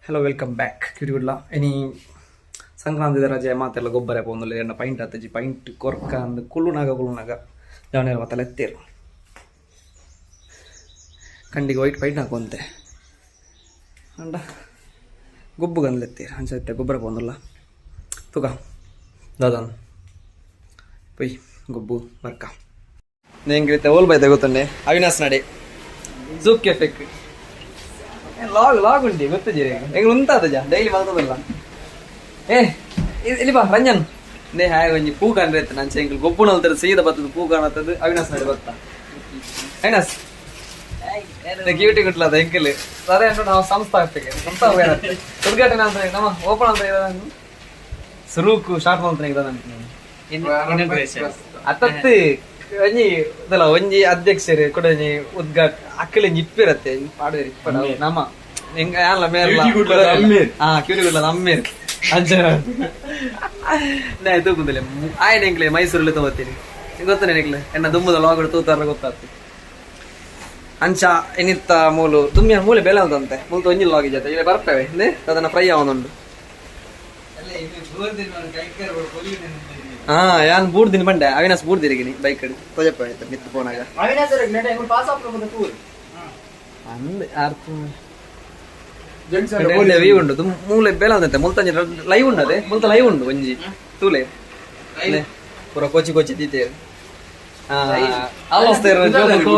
Hello welcome back ಕಿರಿಗುಡ್ಲ ಇನಿ ಸಂಕ್ರಾಂತಿ ರಜೆ ಮಾತೆಲ್ಲ ಗೊಬ್ಬರ ಪೋಂದುಲ್ಲ ಎನ್ನ ಪೈಂಟ್ ಹತ್ತಜಿ ಪೈಂಟ್ ಕೊರ್ಕ ಅಂದ್ ಕುಳ್ಳುನಾಗ ಜವನೇರು ಮಾತೆಲ್ಲ ಎತ್ತೇರು ಕಂಡಿಗೆ ವೈಟ್ ಪೈಂಟ್ ಹಾಕೊಂತೆ ಅಂಡ ಗೊಬ್ಬು ಗಂದ್ಲೆತ್ತೇರು ಅಂಚತ್ತೆ ಗೊಬ್ಬರ ಪೋಂದುಲ್ಲ ತುಗ ದಾದನ್ ಪೊಯ್ ಗೊಬ್ಬು ಮರ್ಕ ನೆಂಗಿರುತ್ತೆ ಓಲ್ ಬೈತೆ ಗೊತ್ತಂಡೆ ಅವಿನಾಶ್ ನಡೆ ಜೂಕ್ ಕೆಫೆಕ್ ಲಾಗ್ ಉಂಡಿ ಗೊತ್ತಿದ್ದೀರಿ ಹೆಂಗೆ ಉಂಟಾದ ಡೈಲಿ ಮಲ್ತದಲ್ಲ ಇಲ್ಲಿ ಬಾ ರಂಜನ್ ನೇ ಹಾಯ್ ಒಂಜಿ ಪೂ ಕಾಣ್ರೆ ನಾನು ಚೆಂಕಲ್ ಗೊಬ್ಬು ನಲ್ತದ ಸೀದ ಬರ್ತದ ಪೂ ಕಾಣತ್ತದು ಅವಿನಾಶ್ ನಡೆ ಗೊತ್ತಾ ಅವಿನಾಶ್ ಕ್ಯೂಟಿ ಗುಟ್ಲದ ಹೆಂಕಲ್ ಅದೇ ಅನ್ಬಿಟ್ಟು ನಾವು ಸಂಸ್ಥಾಪಕ ಉದ್ಘಾಟನೆ ಅಂತ ನಮ್ಮ ಓಪನ್ ಅಂತ ಇರೋದು ಸುರೂಕು ಶಾರ್ಟ್ ಅಂತ ಅತ್ತತ್ತು ಒಂಜಿ ಇದಲ್ಲ ಒಂಜಿ ಅಧ್ಯಕ್ಷರು ಕೂಡ ಉದ್ಘಾಟ ಅಕ್ಕಲಿ ಇಪ್ಪಿರತ್ತೆ ಪಾಡುವರಿ ನಮ್ಮ ಹೆಂಗ ಯಾರಲ್ಲ ಮೇರಲ್ಲ ಕ್ಯೂರಿಗುಡ್ಲದ ಅಮ್ಮೇರು ಅಂಚ ತೂಕುದಿಲ್ಲ ಆಯ್ನ ಹೆಂಗ್ಲೆ ಮೈಸೂರಲ್ಲಿ ತಗೋತೀನಿ ಗೊತ್ತ ನೆನಕ್ಲೆ ಎನ್ನ ದುಮ್ಮದ ಲಾಗಡು ತೂತಾರ ಗೊತ್ತಾಗ್ತಿ ಅಂಚ ಎನಿತ್ತ ಮೂಲು ದುಮ್ಮಿಯ ಮೂಲೆ ಬೆಲೆ ಅಂತಂತೆ ಮೂಲು ಒಂಜಿ ಲಾಗಿ ಜೊತೆ ಇಲ್ಲಿ ಬರ್ತೇವೆ ಅದನ್ನ ಫ್ರೈ ಆವೊಂದುಂಡು ಹಾ ಯಾನ್ ಬೂಡ್ದಿನ ಬಂಡೆ ಅವಿನಾಶ್ ಬೂಡ್ದಿರಿಗಿನಿ ಬೈಕ್ ಕಡೆ ತೊಜಪ್ಪ ಮಿತ್ತು ಫೋನಾಗ ವ್ಯೂ ಉಂಡು ಮೂಲೆ ಬೇಲ ಅಂತೆ ಮುಲ್ತಂಜಿ ಲೈವ್ ಉಂಡದೆ ಮುಲ್ತ ಲೈವ್ ಉಂಡು ಒಂಜಿ ತೂಲೆ ಪೂರ ಕೊಚ್ಚಿ ಕೊಚ್ಚಿ ದೀತೇರು ಆಲ್ವಾಸ್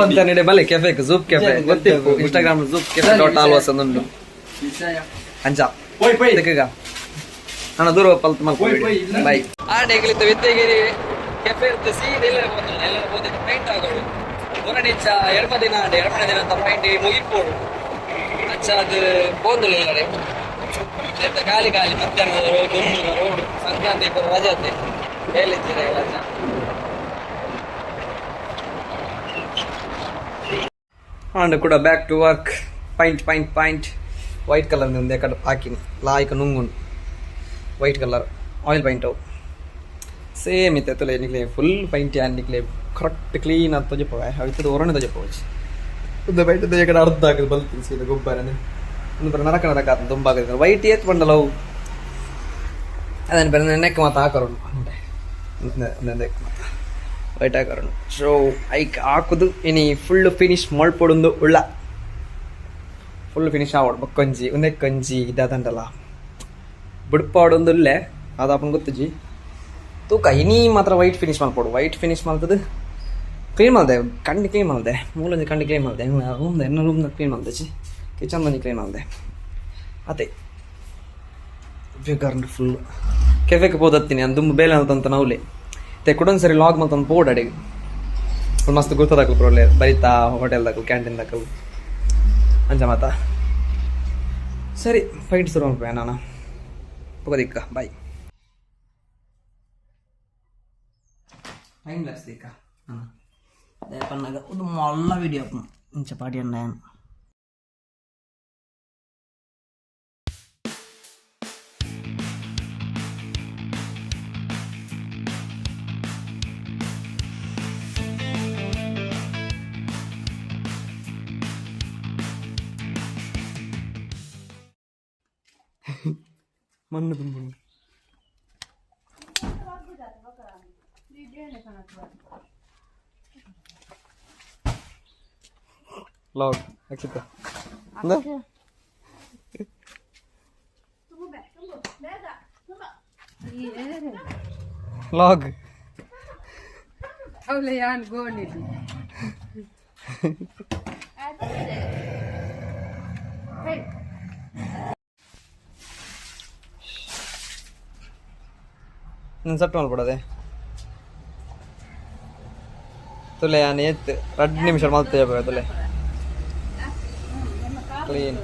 ಅಂತ ನಡೆ ಬಲೆ ಕೆಫೆ ಜೂಪ್ ಕೆಫೆ ಗೊತ್ತಿಪ್ಪು ಇನ್ಸ್ಟಾಗ್ರಾಮ್ ಜೂಪ್ ಕೆಫೆ ಡಾಟ್ ಆಲ್ವಾಸ್ ಅಂದುಂಡು ಅಂಚ ಇದಕ್ಕೀಗ ನಾನು ದೂರ ಪಲ್ತ್ ಮಲ್ಕೊಂಡು ಬೈ ಆಡೆಗಳಿದ್ದ ವಿದ್ಯೆಗಿರಿ ಕೆಫೆ ಇರುತ್ತೆ ಸೀದ ಎಲ್ಲರೂ ಹೋದ ಪೈಂಟ್ ಆಗೋದು ಹೊರಡಿಚ್ಚ ಎರಡನೇ ದಿನ ಅಂತ ಪೈಂಟ್ ಮುಗಿಪೋಡು ಅಚ್ಚ ಅದು ಬೋಂದುಲ್ಲ ಎಲ್ಲರೇ ಖಾಲಿ ಮಧ್ಯಾಹ್ನ ರೋಡ್ ಸಂಕ್ರಾಂತಿ ರಜೆ ಅತ್ತೆ ಹೇಳಿದ್ದೀರ ರಜ ಅಂಡ್ ಕೂಡ back to work point white colour ಒಂದು ಎಕಡೆ ಹಾಕಿನಿ ಲಾಯ್ಕ ನುಂಗುಂಡು ವೈಟ್ ಕಲರ್ ಆಯಿಲ್ ಪೈಂಟ್ ಅವು ಸೇಮ್ ಇತ್ತೆ ತುಲೆ ನಿಕ್ಲೆ ಫುಲ್ ಪೈಂಟ್ ಯಾನ್ ನಿಕ್ಲೆ ಕರೆಕ್ಟ್ ಕ್ಲೀನ್ ಅಂತ ತೊಜಪ್ಪವ ಅವಿತ್ತದ ಒರಣೆ ತೊಜಪ್ಪವಚ್ಚಿ ಉದ್ದ ಪೈಂಟ್ ಕಡೆ ಅರ್ಧ ಹಾಕಿದ್ ಬಲ್ತೀನಿ ಸೀದ ಗೊಬ್ಬರನೇ ಒಂದು ಬರ ನರಕ ಆತ ತುಂಬ ಆಗಿದೆ ವೈಟ್ ಏತ್ ಬಂಡಲ್ಲ ಅವು ಅದನ್ನು ಬರ ನೆಕ್ ಮಾತು ಹಾಕೋರು ನೆಕ್ ಮಾತು ವೈಟ್ ಹಾಕೋರು ಸೊ ಐಕ್ ಹಾಕುದು ಇನಿ ಫುಲ್ ಫಿನಿಶ್ ಮಳ್ಪೊಡೊಂದು ಉಳ್ಳ ಫುಲ್ ಫಿನಿಶ್ ಆವಡು ಬಕ್ಕೊಂಜಿ ಒಂದೇ ಕಂಜಿ ಇದಾದಂಡಲ್ಲ ಬಿಡ್ಪಾಡೊಂದುಲ್ಲೆ ಅದು ಅಪ್ಪನ ಗೊತ್ತಜ್ಜಿ ತೂಕ ಇನಿ ಮಾತ್ರ ವೈಟ್ ಫಿನಿಶ್ ಮಾಡ್ಕೊಡು ವೈಟ್ ಫಿನಿಶ್ ಮಾಡ್ತದೆ ಕ್ಲೀನ್ ಮಾಡಿದೆ ಕಂಡು ಕ್ಲೀನ್ ಮಾಡಿದೆ ಮೂಲೊಂದು ಕಂಡು ಕ್ಲೀನ್ ಮಾಡಿದೆ ರೂಮ್ದ ಎನ್ನ ರೂಮ್ದಾಗ ಕ್ಲೀನ್ ಮಾಡಿದೆ ಜಿ ಕಿಚನ್ ಬಂದು ಕ್ಲೀನ್ ಮಾಡಿದೆ ಅದೇ ಬೇಕಾದ್ರೆ ಫುಲ್ ಕೆಫೆಗೆ ಹೋದತ್ತೀನಿ ಅದು ತುಂಬ ಬೇಲೆ ಅಂತಂತ ನಾವ್ಲೆ ಕುಡೊಂದು ಸರಿ ಲಾಗ್ ಮತ್ತೊಂದು ಬೋರ್ಡ್ ಅಡಿಗೆ ಫುಲ್ ಮಸ್ತ್ ಗೊತ್ತದಾಕಲು ಪ್ರೊಲ್ಲೆ ಬರೀತಾ ಹೋಟೆಲ್ದಾಕಲು ಕ್ಯಾಂಟೀನ್ದಾಕಲು ಅಂಚ ಮಾತ ಸರಿ ಫೈಟ್ ಶುರು ಮಾಡ್ಬೇ ನಾನು ಪುಗದಿಕ್ಕ ಬಾಯ್ ಟೈಮ್ ಲ್ಯಾಪ್ಸ್ ದಿಕ್ಕ ಅದೇ ಪನ್ನಾಗ ಒಂದು ಮಲ್ಲ ವಿಡಿಯೋ ಇಂಚ ಪಾಟಿ ಅಂಡ ಮಣ್ಣು ತುಂಬ ಲಾಗ್ ಹಾಕಿತ್ತ ಲಾಗ್ ಅವಳೆ ಯಾನ್ ಗೋಣಿದ್ದು ಸಟ್ ಮಾಡ್ಬಿಡದೆ ತುಲೆ ನಾನು ಎತ್ತು 2 ನಿಮಿಷ ಮಾಡ್ತೇವೆ ತುಲೆ ಕ್ಲೀನ್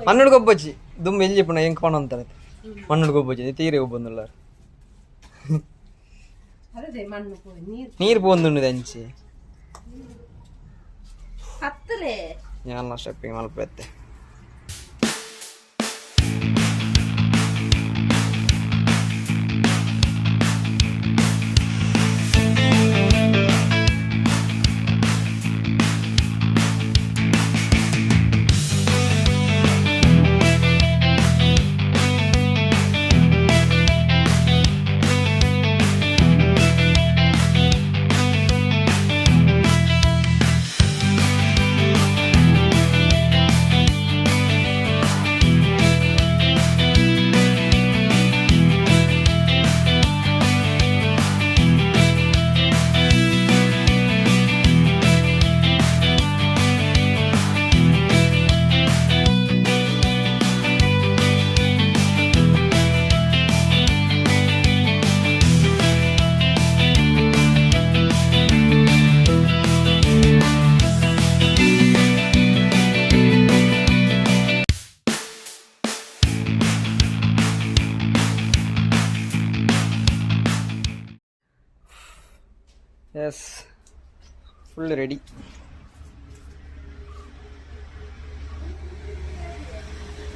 ಮಣ್ಣುಡ್ ಗೊಬ್ಬಚ್ಚಿ ದುಮ್ ಎಲ್ಲಿ ಪುಣ ಹೆಂಗ್ ಪಣ ಅಂತಾರೆ ಮಣ್ಣುಡ್ ಗೊಬ್ಬಚ್ಚಿ ತೀರೆ ಒಬ್ಬಂದುಲ್ಲ ನೀರು ಪೋಂದುಂಡು ಅಂಚಿ ഞാൻ സ്റ്റെപ്പിങ് മലപ്പത്തെ ಎಸ್ ಫುಲ್ ರೆಡಿ.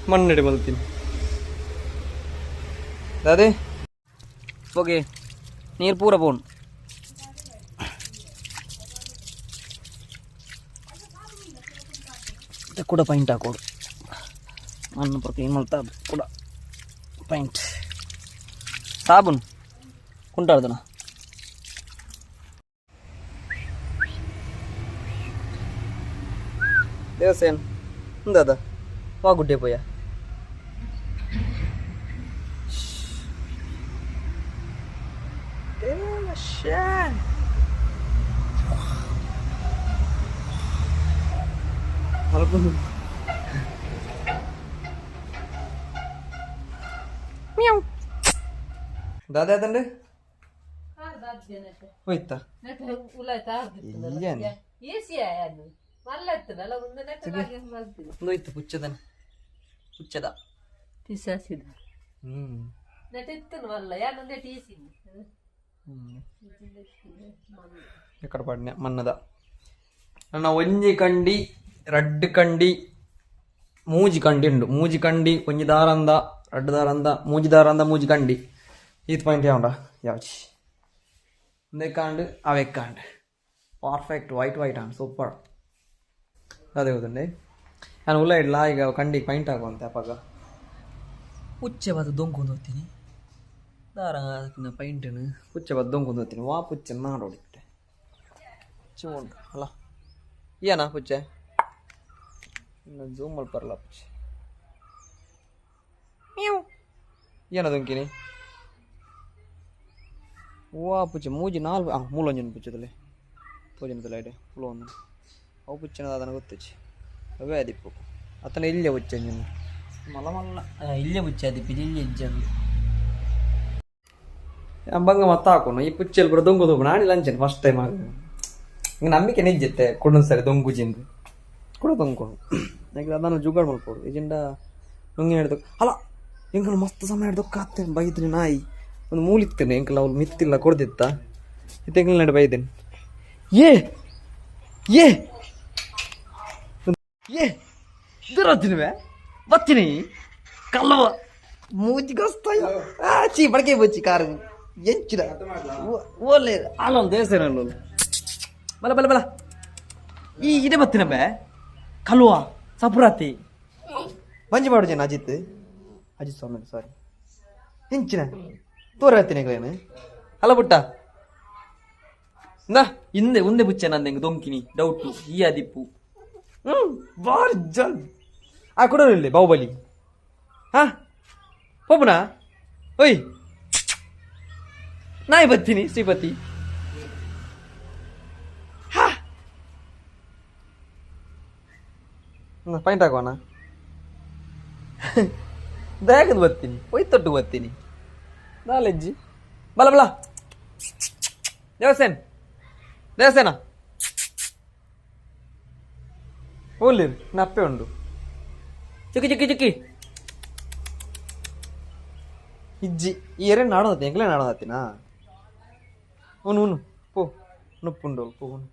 ಮಣ್ಣಿಡಿ ಬಲ್ತೀನಿ ಅದೇ ಓಕೆ ನೀರು ಪೂರ ಪೋಣು ಕೂಡ ಪೈಂಟ್ ಹಾಕೋಡು ಮಣ್ಣು ಪುರ ಕ್ಲೀನ್ ಮಾಡ್ತಾ ಕೂಡ ಪೈಂಟ್ ಸಾಬೂನು ಕುಂಟಾಡ್ದನ ದೇವಸ್ಥಾನ ಮುಂದಾದ ವಾ ಗುಡ್ಡೆ ಪೋಯ ದಾದ ಯಾದಂಡೆ ಹೋಯ್ತಾ ಹೋಯ್ತು ಪುಚ್ಚದನ ಪುಚ್ಚದ ఎక్కడ పడినా మన్నదా నన్న ఒంజి కండి రెడ్ కండి ಮೂಜಿ ಕಂಡಿ ಉಂಡು ಮೂಜಿ ಕಂಡಿ ಒಂಜಿ ದಾರಂದ ರಡ್ಡು ದಾರಂದ ಮೂಜಿ ದಾರಂದ ಮೂಜಿ ಕಂಡಿ ಈತ್ ಪಾಯಿಂಟ್ ಯಾವಂಡ ಯಾವಚಿ ಒಂದೇಕಾಂಡ್ ಅವೆಕ್ಕಾಂಡ್ perfect white white and super ಅದೇ ಹೋದಂಡೆ ನಾನು ಉಲ್ಲ ಇಡ್ಲ ಈಗ ಕಂಡಿಗೆ ಪಾಯಿಂಟ್ ಆಗುವಂತೆ ಅಪ್ಪಾಗ ಪುಚ್ಚೆ ಬದು ದೊಂಕೊಂಡು ಹೋಗ್ತೀನಿ ದಾರ ಅದಕ್ಕಿಂತ ಪೈಂಟನು ಪುಚ್ಚೆ ಬದು ದೊಂಕೊಂಡು ಹೋಗ್ತೀನಿ ವಾ ಪುಚ್ಚೆ ನಾಡೋಡಿತ್ತೆ ಪುಚ್ಚೆ ಉಂಟು ಅಲ್ಲ ಏನಾ ಪುಚ್ಚೆ ಇನ್ನು ಜೂಮ್ ಮಾಡಿ ಬರಲ್ಲ ಪುಚ್ಚೆ ಏನದೊಂಕಿನಿ ವಾ ಪುಚ್ಚೆ ಮೂಜಿ ನಾಲ್ಕು ಮೂಲೊಂಜನ ಪುಚ್ಚದಲ್ಲಿ ತೋಜನದಲ್ಲ ಐಡೆ ಪುಲೊಂದು ಅವು ಪುಚ್ಚನದ ಅದನ್ನು ಗೊತ್ತಚ್ಚಿ ಅವೇ ಅದಿಪ್ಪು ಅತನ ಇಲ್ಲೇ ಪುಚ್ಚಂಜನು ಮಲ್ಲ ಮಲ್ಲ ಇಲ್ಲೇ ಪುಚ್ಚೆ ಅದಿಪ್ಪಿ ಇಲ್ಲೇ ಇಜ್ಜಂದು ಅಂಬಂಗ ಮತ್ತ ಹಾಕೋಣ ಈ ಪುಚ್ಚಲ್ಲಿ ಕೂಡ ದೊಂಗು ದೊಂಗು ನಾಡಿ ಲಂಚನ್ ಫಸ್ಟ್ ಟೈಮ್ ಆಗ ಹಿಂಗೆ ನಂಬಿಕೆ ನಿಜ್ಜತ್ತೆ ಕೊಡೊಂದು ಸರಿ ದೊಂಗುಜಿಂದು ಕೂಡ ದೊಂಗ್ಕೊಂಡು ಯಾಕೆ ಅದನ್ನು ಜುಗಾಡ್ ಮಾಡ್ಕೊಡು ಈಜಿಂದ ನುಂಗಿ ಹಿಡ್ದು ಅಲ್ಲ ಹೆಂಗ ಮಸ್ತ್ ಸಮಯ ಹಿಡ್ದೊಕ್ಕಾಗ್ತೇನೆ ಬೈದ್ರಿ ನಾಯಿ ಒಂದು ಮೂಲಿತ್ತೇನೆ ಹೆಂಕಲ್ಲ ಅವ್ರು ಮಿತ್ತಿಲ್ಲ ಕೊಡ್ದಿತ್ತ ತೆಂಗಿನ ನಡೆ ಬೈದೇನೆ ಏ ಏ ಏ ಇದ್ರತ್ತಿನವೆ ಬತ್ತೀನಿ ಕಲ್ಲವ ಮೂಜಿಗೋಸ್ತ ಚೀ ಬಡಕೆ ಬಚ್ಚಿ ಕಾರು ಎಂಚಿದ ಓಲೆ ಅಲ್ಲೊಂದು ದೇವಸ್ಥಾನ ಅಲ್ಲೊಂದು ಬಲ ಬಲ ಬಲ ಈ ಇದೇ ಬತ್ತಿನವೆ ಕಲ್ವಾ ಸಪುರಾತಿ ಮಂಜಿ ಮಾಡು ಜನ ಅಜಿತ್ ಸ್ವಾಮಿ ಸಾರಿ ಹೆಂಚಿನ ತೋರ ಹತ್ತಿನ ಏನು ಅಲ್ಲ ಪುಟ್ಟ ನಾ ಹಿಂದೆ ಒಂದೇ ಬುಚ್ಚೆ ನಂದು ಹೆಂಗೆ ದೊಂಕಿನಿ ಡೌಟು ಈ ಅದಿಪ್ಪು ಬಾರ್ ಜಲ್ ಆ ಕೊಡೋರು ಇಲ್ಲಿ ಬಾಹುಬಲಿ ಹಾ ಪೋಪುನಾ ಓಯ್ ನಾಯಿ ಬರ್ತೀನಿ ಶ್ರೀಪತಿ ಹಾ ಪಾಯಿಂಟ್ ಹಾಕೋಣ ದಯಾಗದು ಬರ್ತೀನಿ ಒಯ್ತೊಟ್ಟು ಬರ್ತೀನಿ ನಾಲೆಜ್ಜಿ ಬಲ ಬಲ ದೇವಸ್ಥಾನ ದೇವಸ್ಥಾನ ಓಲಿರ್ ನಪ್ಪೆ ಉಂಡು ಚಿಕ್ಕಿ ಚಿಕ್ಕಿ ಚಿಕ್ಕಿ ಇಜ್ಜಿ ಈ ಎರೆ ನಾಡೋದತ್ತಿ ಎಂಕ್ಲೇ ನಾಡೋದತ್ತಿನಾ ಉನು ಉನು ಪೋ ನುಪ್ಪುಂಡು ಪೋ ಉನು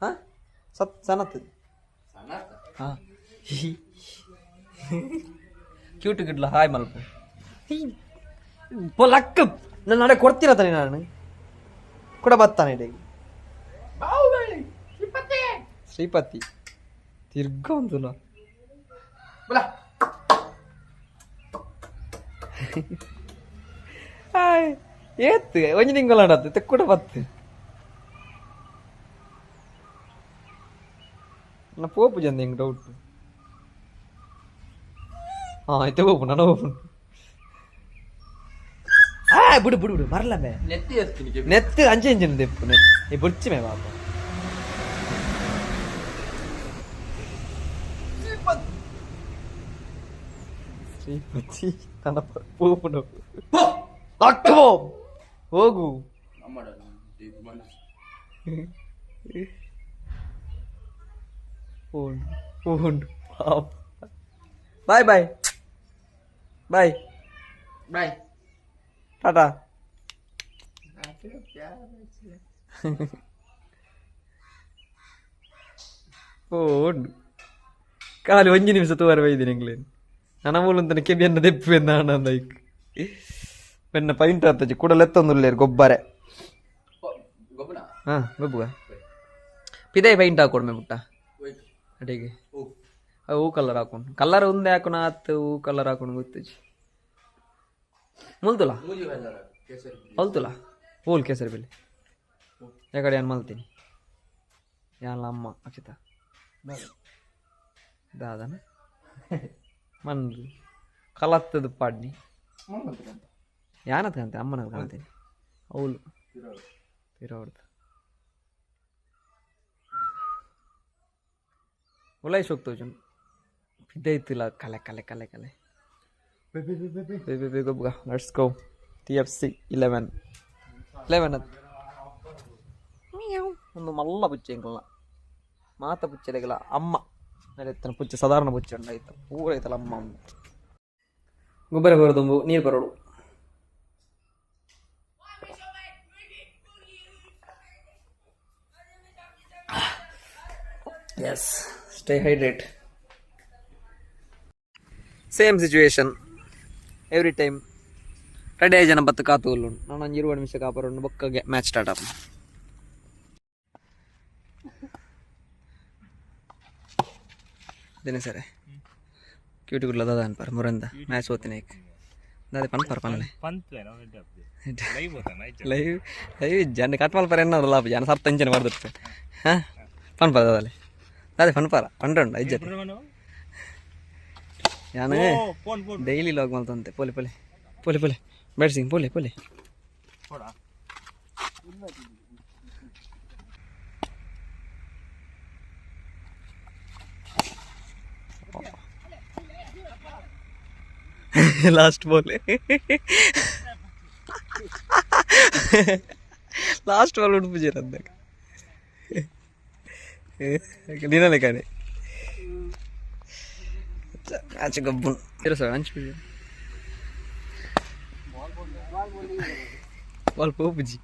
ಹಾ ಸತ್ ಸನತ್ ಹಾ ಕ್ಯೂಟ್ ಗಿಡ್ಲ ಹಾಯ್ ಮಲ್ಪ ಲಕ್ಕ ನನ್ನ ನಡೆ ಕೊಡ್ತೀರ ತಾನೆ ನಾನು ಕೂಡ ಬತ್ತಾನೆ ಇಡೀ ಶ್ರೀಪತಿ ತಿರ್ಗ ಒಂದು ಏತ್ ಒಂಜಿ ತಿಂಗಳಾಡತ್ತೆ ತೆಕ್ಕೂಡ ಬತ್ತು ನಾ ಪೋಪು ಜಂದ ಹೆಂಗ್ ಡೌಟ್ ಹಾ ಆಯ್ತು ಹೋಗು ನಾನು ಹೋಗು ಬಿಡು ಬಿಡು ಬಿಡು ಮರಲಮ್ಮೆ ನೆತ್ತಿ ಅಂಚೆ ಅಂಚಿನ ದೆಪ್ಪು ನೆತ್ತಿ ಬುಡ್ಚಿ ಮೇ ಬಾಬಾ ಶ್ರೀಪತಿ ನನ್ನ ಪೋಪು ಅಕ್ಕೋ ಹೋಗು ಬಾಯ್ ಬಾಯ್ ಬಾಯ್ ಬಾಯ್ ಟಾಟಾ ಓ ಕಾಲು 1 ನಿಮಿಷ ತೋರವೈದು ನಿಂಗ್ಲೆ ನನ್ನ ಮೂಲಂತನ ಕೆಬಿಯನ್ನ ದೆಪ್ಪು ಎಂದ ಲೈಕ್ ಪೆನ್ನ ಪೈಂಟ್ ಆತಜಿ ಕೂಡಲೆತ್ತೊಂದುಲ್ಲೇರು ಗೊಬ್ಬರೆ ಹಾಂ ಗೊಬ್ಬುಗ ಪಿದೇ ಪೈಂಟ್ ಹಾಕೊಡ್ಮೆ ಬಿಟ್ಟ ಅಡಿಗೆ ಹೂ ಕಲರ್ ಹಾಕೊಂಡು ಕಲರ್ ಒಂದೇ ಹಾಕೋಣ ಆತು ಹೂ ಕಲರ್ ಹಾಕೊಂಡು ಗೊತ್ತಜಿ ಮುಲ್ತುಲ ಹೊಲ್ತುಲ ಹೂಲ್ ಕೇಸರಿ ಬೆಲೆ ಯಾಕಡೆ ಏನು ಮಲ್ತೀನಿ ಯಾನ ಅಮ್ಮ ಅಕ್ಷಿತ ದಾದನ ಮನ್ರಿ ಕಲತ್ತದು ಪಾಡ್ನಿ ಯಾನತ್ ಕಾಂತೆ ಅಮ್ಮನದು ಕಾಣ್ತೀನಿ ಅವಳು ತಿರೋಡ್ದು ಉಲಾಯಿಸಿ ಹೋಗ್ತವೆ ಇದೈತಿಲ್ಲ ಕಲೆ ಕಲೆ ಕಲೆ ಕಲೆ ಗೊಬ್ಬ ಲೆಟ್ಸ್ ಗೋ TFC 11 ಒಂದು ಮಲ್ಲ ಪುಚ್ಚೆ ಇಂಕಲ್ಲ ಮಾತ ಪುಚ್ಚಲೆಗಳ ಅಮ್ಮ ಎತ್ತನ ಪುಚ್ಚೆ ಸಾಧಾರಣ ಪುಚ್ಚೆ ಉಂಡಾಯ್ತು ಊರೈತಲ್ಲ ಅಮ್ಮ ಗೊಬ್ಬರ ಬರೋದು ನೀರು ಬರೋಡು yes stay hydrate same situation every time ready ಆಗಿ ಜನ ಬತ್ತು ಕಾತು ಉಂಡು ನಾನು 20 ನಿಮಿಷ ಕಾಪರು ಬೊಕ್ಕಗೆ ಮ್ಯಾಚ್ ಸ್ಟಾರ್ಟ್ ಆಪ ದಿನ ಸರಿ ಕ್ಯೂಟಿ ಗುಡ್ಲ ದಾದ ಅನ್ಪಾರ ಮುರಂದ ಮ್ಯಾಚ್ ಹೋಗ್ತೀನಿ ದಾದೆ ಪನ್ಪಾರ ಪನ್ಲೆ ಲೈವ್ ಲೈವ್ ಜನ ಕಟ್ಮಾಲ್ ಪರ ಎನ್ನ ಲಾಭ ಜನ ಸಪ್ತಂಜನ ಬರ್ದಿರ್ತೆ ಹಾಂ ಪನ್ಪಾರ ದಾದಲೆ ದಾದೆ ಪನ್ಪಾರ ಪಂಡ್ರಂಡ ಇಜ್ಜತೆ ಯಾನು ಡೈಲಿ ಲಾಗ್ ಮಲ್ತಂತೆ ಪೋಲೆ ಪೋಲೆ ಪೋಲೆ ಪೋಲೆ ಬ್ಯಾಟ್ಸಿಂಗ್ ಪೋಲೆ ಪೋಲೆ ಲಾಸ್ಟ್ ಬಾಲ್ ಲಾಸ್ಟ್ ಬಾಲ್ ಉಡುಪುಜೀರ ಅಂದಾಗ ದಿನಲೇ ಕಡೆ ಆಚೆ ಗಬ್ಬು ಇರೋ ಸರ್ ಹಂಚ್ಬಿಡಿ ಬಾಲ್ ಪೋಪುಜಿ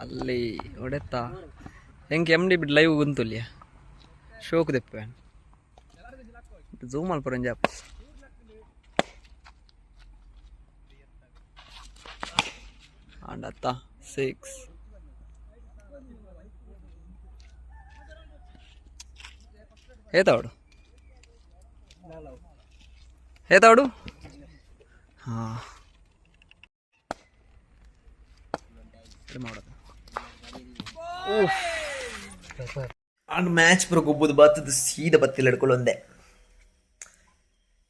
ಅಲ್ಲಿ ಹೊಡೆತಾ ಹೆಂಗೆ MD ಬಿಟ್ಟು ಲೈವ್ ಗುಂತುಲ್ಯ ಶೋಕ್ ದೆಪ್ಪೆ ಝೂಮ್ ಅಲ್ಪ ರಂಜಾಪ್ ಆಡತ್ತ 6 ಹೇತಾವಡು ಹಾಂ ಆಂಡ್ ಮ್ಯಾಚ್ ಪುರ ಗೊಬ್ಬುದು ಬತ್ತದು ಸೀದ ಬತ್ತಿಲ್ಲ ಹಿಡ್ಕೊಳ್ಳೊಂದೆ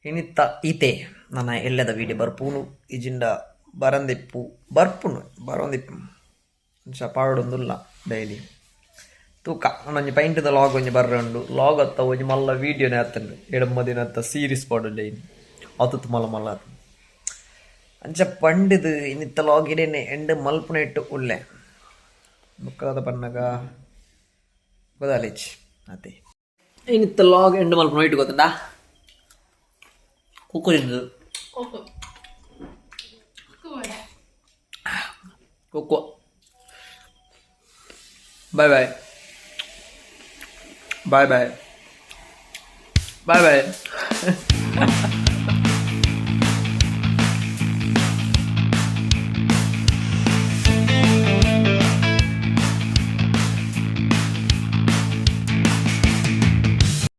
ಇನ್ನಿತ್ತ ಈತೆ ನನ್ನ ಎಲ್ಲದ ವೀಡಿಯೋ ಬರ್ಪೂನು ಇಜಿಂಡ ಬರಂದಿಪ್ಪು ಬರ್ಪುನು ಬರೋಂದಿಪ್ಪು ಪಾಡೊಂದುಲ್ಲ ಡೈಲಿ ತೂಕ ಒಂಜಿ ಪೈಂಟದ ಲಾಗ್ ಒಂಜಿ ಬರ್ರಂಡು ಲಾಗ್ ಅತ್ತ ಒಂಜಿ ಮಲ್ಲ ವೀಡಿಯೋನೇ ಆತಂಡು ಎಡಮ್ಮ ದಿನ ಅತ್ತ ಸೀರೀಸ್ ಪಾಡು ಡೈಲಿ ಅತ್ತು ಮಲ್ಲ ಮಲ್ಲ ಆತ ಅಂಚ ಪಂಡಿದು ಇನ್ನಿತ್ತ ಲಾಗ್ ಇಡೇನೆ ಎಂಡ್ ಮಲ್ಪುನ ಇಟ್ಟು ಉಳ್ಳೆ ಬುಕ್ಕದ ಪನ್ನಗ ಗೊದಾಲೇಚ್ ಅದೇ ಇನ್ನಿತ್ತ ಲಾಗ್ ಎಂಡ್ ಮಲ್ಪುನ ಇಟ್ಟು ಗೊತ್ತಂಡ ಕುಕ್ಕು ತಿಂದು ಕುಕ್ಕು ಬಾಯ್ ಬಾಯ್ ಬಾಯ್ ಬಾಯ್ ಬಾಯ್ ಬಾಯ್